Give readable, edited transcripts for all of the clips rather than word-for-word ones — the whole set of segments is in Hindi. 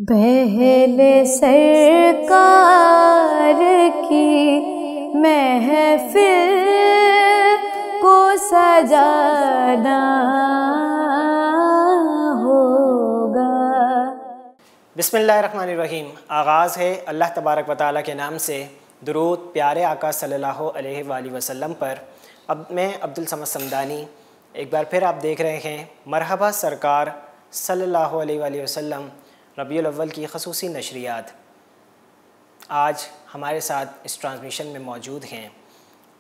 पहले सरकार की महफिल को सजाना होगा। बिस्मिल्लाहिर्रहमानिर्रहीम। आगाज़ है अल्लाह तबारक व तआला के नाम से। दुरूद प्यारे आका सल्लल्लाहु अलैहि वसल्लम पर। अब मैं अब्दुल समद समदानी एक बार फिर आप देख रहे हैं मरहबा सरकार सल्लल्लाहु अलैहि वसल्लम रबीउल अव्वल की ख़ुसूसी नशरियात। आज हमारे साथ इस ट्रांसमिशन में मौजूद हैं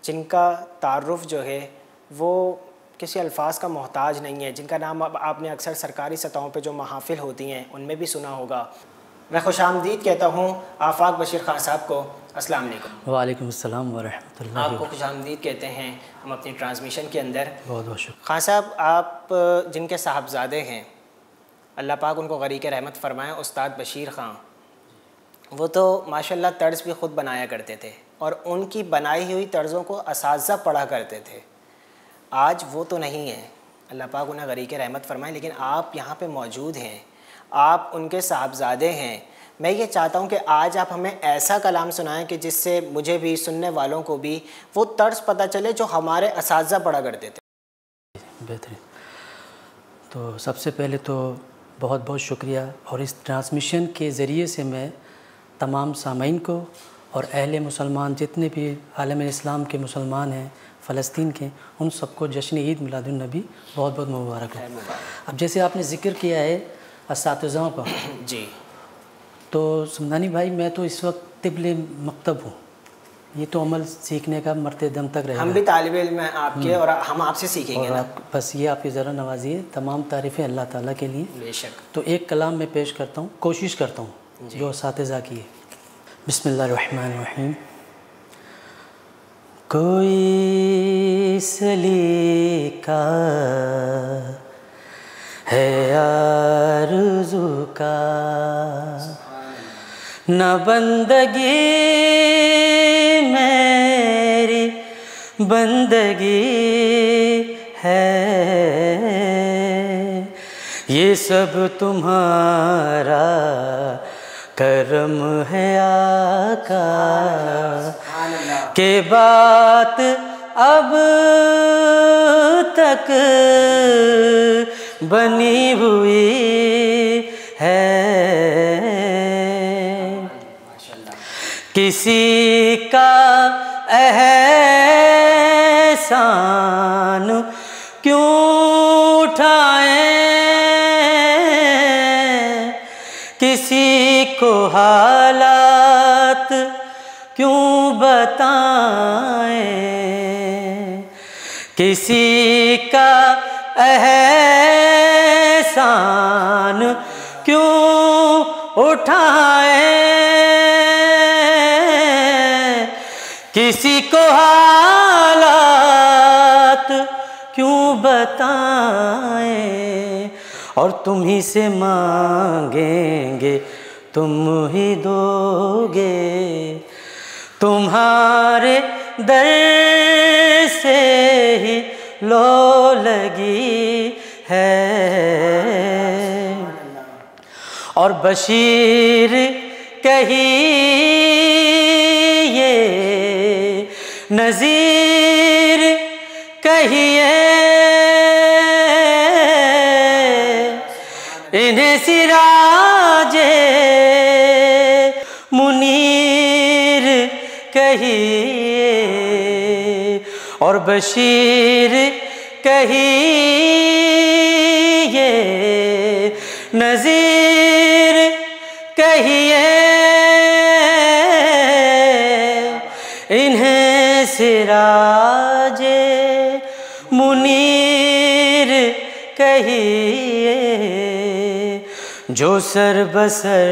जिनका तारुफ़ जो है वो किसी अल्फाज का मोहताज नहीं है, जिनका नाम अब आपने अक्सर सरकारी सतहों पे जो महाफ़िल होती हैं उनमें भी सुना होगा। मैं खुशामदीद कहता हूँ आफाक बशीर ख़ान साहब को। अस्सलाम वालेकुम। वालेकुम अस्सलाम व रहमतुल्लाह। आपको खुशामदीद कहते हैं हम अपनी ट्रांसमिशन के अंदर। बहुत बहुत शुक्रिया। ख़ान साहब, आप जिनके साहबजादे हैं, अल्लाह पाक उनको गरीक़ रहमत फ़रमाएँ, उस्ताद बशीर ख़ान, वो तो माशाल्लाह तर्ज़ भी ख़ुद बनाया करते थे और उनकी बनाई हुई तर्ज़ों को असातिज़ा पढ़ा करते थे। आज वो तो नहीं है, अल्लाह पाक उन्हें गरीक़ रहमत फ़रमाएँ, लेकिन आप यहाँ पे मौजूद हैं, आप उनके साहबजादे हैं। मैं ये चाहता हूँ कि आज आप हमें ऐसा कलाम सुनाएं कि जिससे मुझे भी, सुनने वालों को भी वो तर्ज़ पता चले जो हमारे असातिज़ा पढ़ा करते थे। बेहतरीन। तो सबसे पहले तो बहुत बहुत शुक्रिया, और इस ट्रांसमिशन के ज़रिए से मैं तमाम सामीन को और अहले मुसलमान जितने भी आलम इस्लाम के मुसलमान हैं, फ़लस्तीन के, उन सबको जश्न ईद मिलादुन नबी बहुत बहुत मुबारक है। अब जैसे आपने ज़िक्र किया है असातिज़ाओं का जी, तो समदानी भाई, मैं तो इस वक्त तिब्ले मकतब हूँ। ये तो अमल सीखने का मरते दम तक रहेगा। हम भी तालिब इल्म हैं आपके और हम आपसे सीखेंगे और ना। आप बस ये आपकी ज़रा नवाजिए। तमाम तारीफ़ें अल्लाह ताला के लिए। बेशक। तो एक कलाम में पेश करता हूँ, कोशिश करता हूँ जो असातिज़ा की है। बिस्मिल्लाहिर्रहमानिर्रहीम। कोई सलीका है आरज़ू का, न बंदगी मेरी बंदगी है, ये सब तुम्हारा करम है आका, के बात अब तक बनी हुई है। किसी का एहसान क्यों उठाएं, किसी को हालात क्यों बताएं, किसी का एहसान क्यों उठाएं, किसी को हालात क्यों बताएं, और तुम ही से मांगेंगे तुम ही दोगे, तुम्हारे दर से ही लो लगी है। और बशीर कहिए, नज़ीर कहिए, इन्हें सिराजे मुनीर कहिए, और बशीर कहिए, नज़ीर कहिए, इन्हें सिराजे मुनीर कहिए, जो सर बसर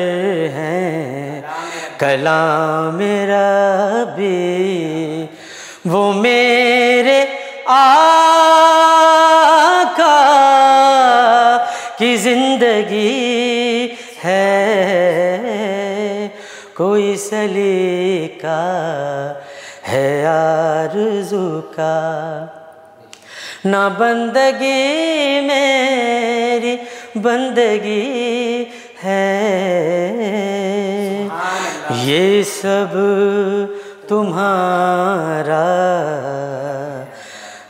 हैं कलाम रब्बी, वो मेरे आका की जिंदगी है। कोई सलीका है आरज़ू का, ना बंदगी मेरी बंदगी है। ये सब तुम्हारा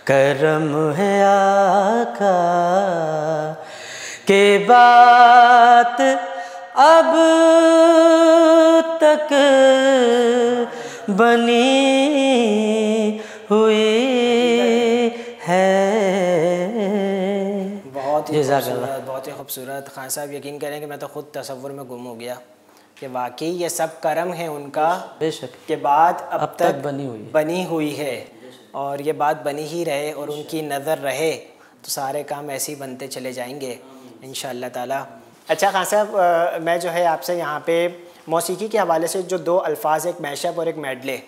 करम है आका, के बात अब तक बनी हुई है। बहुत ही खूबसूरत खान साहब, यकीन करें कि मैं तो ख़ुद तसव्वुर में गुम हो गया कि वाकई ये सब करम है उनका, बेशक, के बाद अब तक बनी हुई है और ये बात बनी ही रहे और उनकी नज़र रहे तो सारे काम ऐसे ही बनते चले जाएंगे इंशाअल्लाह ताला। अच्छा खान साहब, मैं जो है आपसे यहाँ पे मौसीकी के हवाले से जो दो अल्फाज, एक मैशअप और एक मेडले,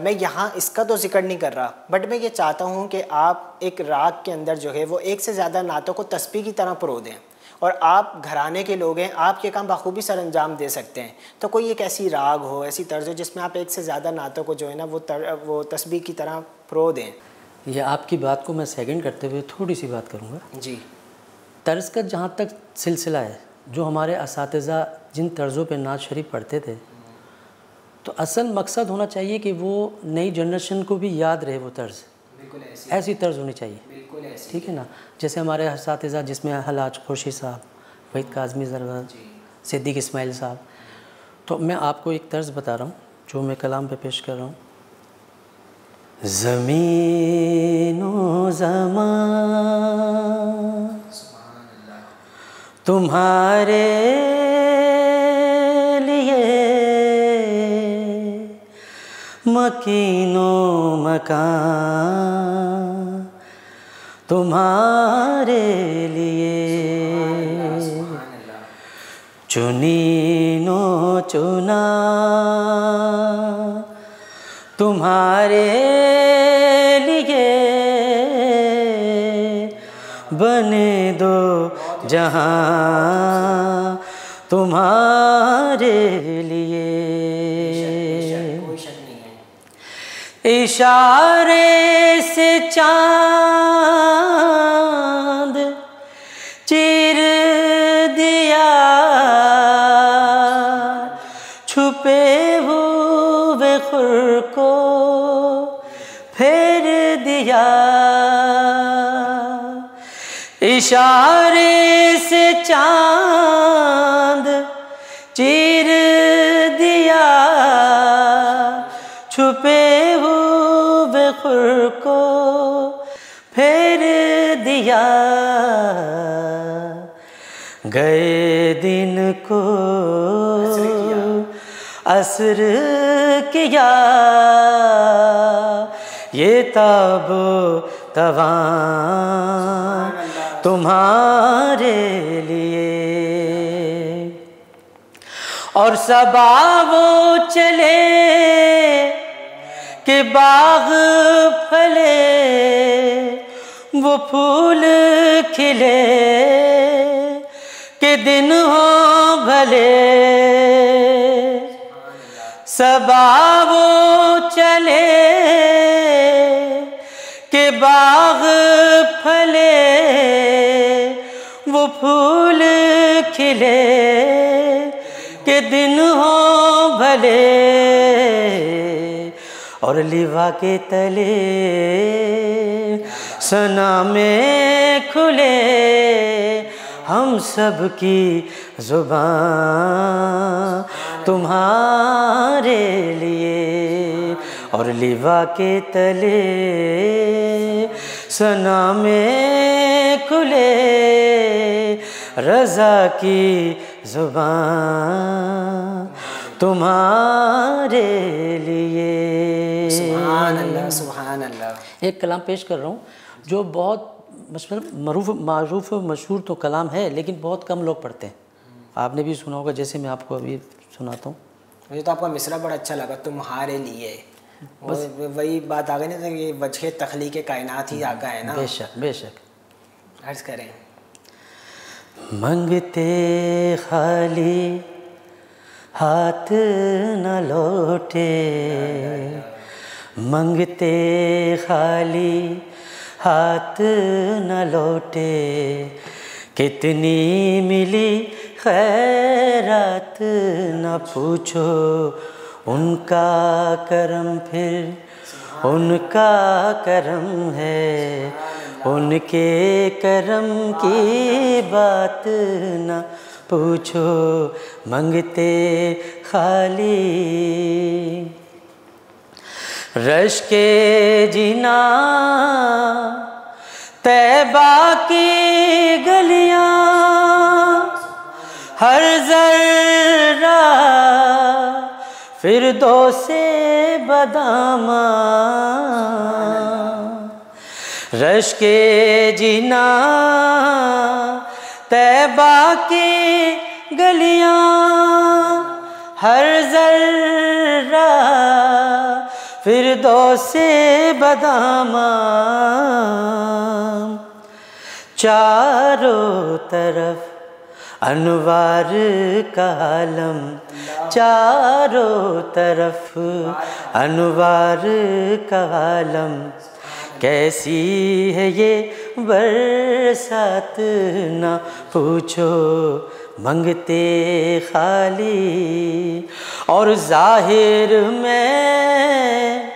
मैं यहाँ इसका तो जिक्र नहीं कर रहा, बट मैं ये चाहता हूँ कि आप एक राग के अंदर जो है वो एक से ज़्यादा नातों को तस्बीह की तरह परो दें और आप घराने के लोग हैं, आप ये काम बखूबी सर अंजाम दे सकते हैं। तो कोई एक ऐसी राग हो, ऐसी तर्ज हो जिसमें आप एक से ज़्यादा नातों को जो है ना वो तस्बीह की तरह परो दें। ये आपकी बात को मैं सेकंड करते हुए थोड़ी सी बात करूँगा जी। तर्ज का जहाँ तक सिलसिला है, जो हमारे असातिज़ा जिन तर्ज़ों पे नात शरीफ पढ़ते थे, तो असल मकसद होना चाहिए कि वो नई जनरेशन को भी याद रहे वो तर्ज़, ऐसी तर्ज़ होनी चाहिए, ठीक है ना। जैसे हमारे असातिज़ा जिसमें हलाज खुर्शीद साहब, वहीद काज़मी ज़रगर, सिद्दीक़ इस्माइल साहब, तो मैं आपको एक तर्ज़ बता रहा हूँ जो मैं कलाम पे पेश कर रहा हूँ। ज़मीनो ज़मान तुम्हारे लिए, मकीनो मकान तुम्हारे लिए, चुनीनो चुना तुम्हारे लिए, बने दो जहाँ तुम्हारे लिए। इशारे से चाँद चीर दिया, छुपे हुए खुर को फेर दिया। इशारे से चाँद चीर दिया, छुपे हुए खुर को फेर दिया। गए दिन को असर किया, ये ताबो तवां तुम्हारे लिए। और सबा वो चले कि बाग फले, वो फूल खिले कि दिन हो भले। सबा वो चले कि बाग फले, वो फूल खिले कि दिन हो भले। और लिवा के तले सना में खुले, हम सब की ज़ुबान तुम्हारे लिए। और लिवा के तले सना में खुले, रज़ा की ज़ुबान तुम्हारे लिए। सुभान अल्लाह, सुभान अल्लाह। एक कलाम पेश कर रहा हूँ जो बहुत मारूफ मशहूर तो कलाम है, लेकिन बहुत कम लोग पढ़ते हैं। आपने भी सुना होगा, जैसे मैं आपको अभी सुनाता हूँ। मुझे तो आपका मिसरा बड़ा अच्छा लगा, तुम्हारे लिए। बस वही बात आ गई ना कि वजह तख्लीक़ कायनात ही आका है ना। बेशक बेशक। अर्ज़ करें। मंगते खाली हाथ न लौटे, मंगते खाली हाथ न लौटे, कितनी मिली खैरात न पूछो उनका करम फिर उनका करम है, उनके करम की बात ना पूछो मंगते खाली। रश के जीना तैबा की गलियां, हर जर्रा फिरदौसे बदामा। रश के जीना तैबा की गलियां, हर जर्रा फिरदौसे बदामा। चारों तरफ अनवार का आलम, चारों तरफ अनवार का आलम। कैसी है ये बरसात ना पूछो मंगते खाली। और ज़ाहिर में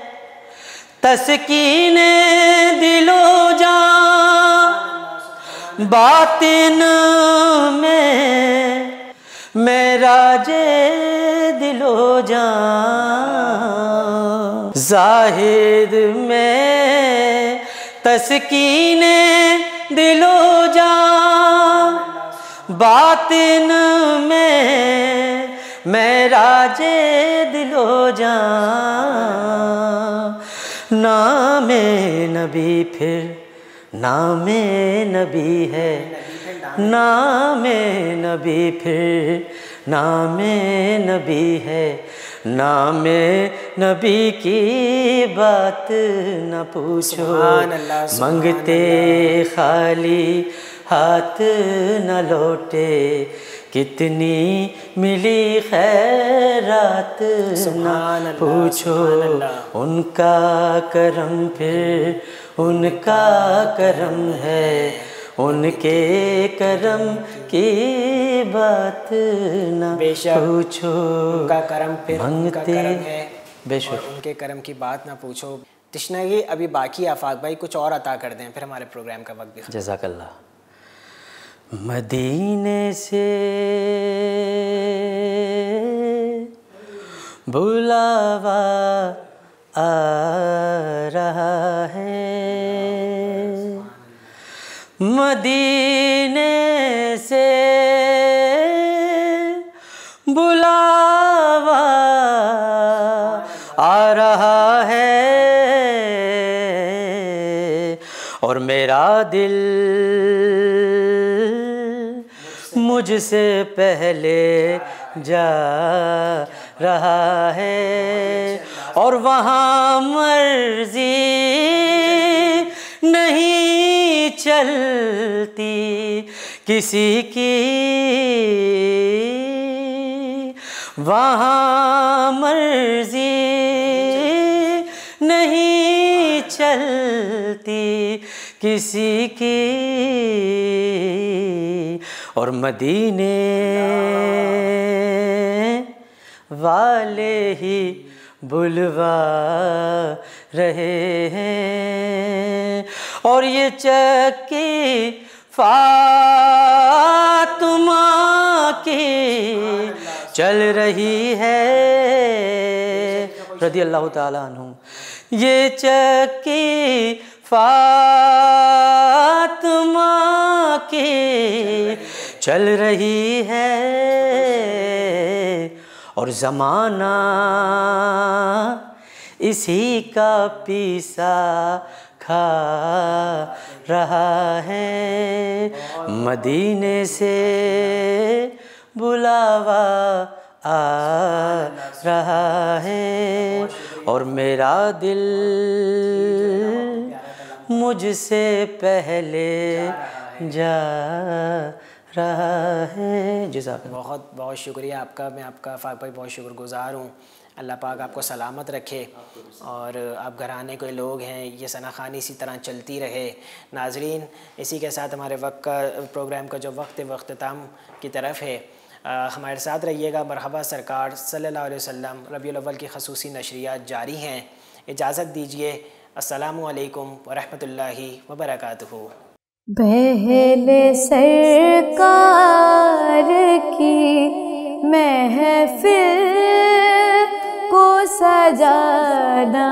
तस्कीने दिलो जान, बातिन में मेराजे दिलो जान। ज़ाहिर में तस्कीने दिलो जान, बातिन में मेराजे दिलो जान। नामे नबी फिर नामे नबी है, नामे नबी फिर नामे नबी है। नामे नबी की बात न पूछो मंगते खाली हाथ न लौटे। कितनी मिली खैरात न पूछो उनका करम फिर उनका करम है। उनके करम की बात न पूछो उनका करम फिर उनका मंगते करम है, बेशक और उनके करम की बात ना पूछो। तशनगी अभी बाकी आफाक भाई कुछ और अता कर दें, फिर हमारे प्रोग्राम का वक्त भी। जज़ाकल्लाह। मदीने से बुलावा आ रहा है, मदीने से बुलावा आ रहा है। और मेरा दिल मुझसे पहले जा रहा है। और वहाँ मर्जी नहीं चलती किसी की, वहाँ मर्जी नहीं चलती किसी की। और मदीने वाले ही बुलवा रहे हैं। और ये चक्की फातिमा की चल रही है रज़ी अल्लाह ताला अन्हु। ये चक्की फातिमा की चल रही है। और ज़माना इसी का पीसा खा रहा है। मदीने से बुलावा आ रहा है। और मेरा दिल मुझसे पहले जा रहा है। जज़ाकल्लाह। बहुत बहुत शुक्रिया आपका। मैं आपका फाक भाई बहुत शुक्रगुज़ार हूँ। अल्लाह पाक आपको सलामत रखे और आप घराने के लोग हैं, ये सनाखानी इसी तरह चलती रहे। नाजरीन, इसी के साथ हमारे वक्त का प्रोग्राम का जो वक्त अख्ताम की तरफ है, हमारे साथ रहिएगा। मरहबा सरकार सल्लल्लाहु अलैहि वसल्लम रबीउल अव्वल की खसूसी नशरियात जारी हैं। इजाज़त दीजिए। अस्सलामु अलैकुम व रहमतुल्लाहि व बरकातुहू। पहले सरकार की महफिल को सजाना